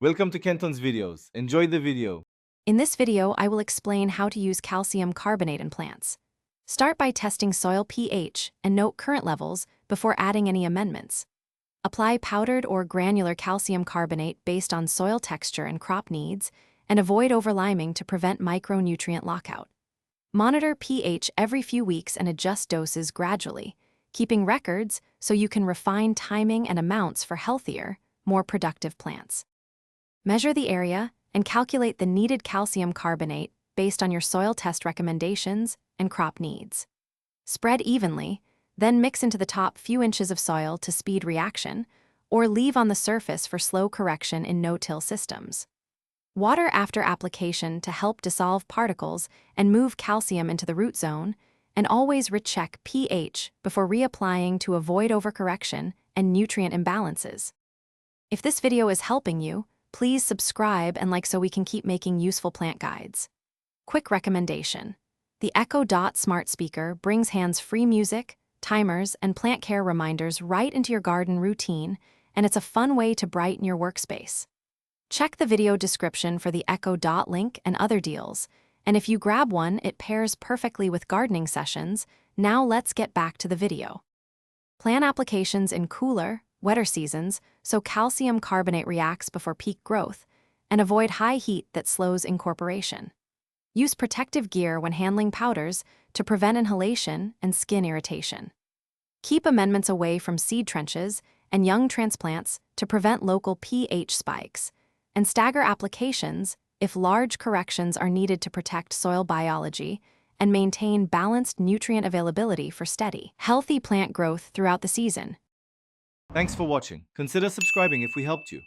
Welcome to Kenton's videos. Enjoy the video. In this video, I will explain how to use calcium carbonate in plants. Start by testing soil pH and note current levels before adding any amendments. Apply powdered or granular calcium carbonate based on soil texture and crop needs, and avoid overliming to prevent micronutrient lockout. Monitor pH every few weeks and adjust doses gradually, keeping records so you can refine timing and amounts for healthier, more productive plants. Measure the area and calculate the needed calcium carbonate based on your soil test recommendations and crop needs. Spread evenly, then mix into the top few inches of soil to speed reaction, or leave on the surface for slow correction in no-till systems. Water after application to help dissolve particles and move calcium into the root zone, and always recheck pH before reapplying to avoid overcorrection and nutrient imbalances. If this video is helping you, please subscribe and like so we can keep making useful plant guides. Quick recommendation: the Echo Dot smart speaker brings hands-free music, timers, and plant care reminders right into your garden routine, and it's a fun way to brighten your workspace. Check the video description for the Echo Dot link and other deals, and if you grab one, it pairs perfectly with gardening sessions. Now let's get back to the video. Plan applications in cooler, wetter seasons so calcium carbonate reacts before peak growth, and avoid high heat that slows incorporation. Use protective gear when handling powders to prevent inhalation and skin irritation. Keep amendments away from seed trenches and young transplants to prevent local pH spikes, and stagger applications if large corrections are needed to protect soil biology and maintain balanced nutrient availability for steady, healthy plant growth throughout the season. Thanks for watching. Consider subscribing if we helped you.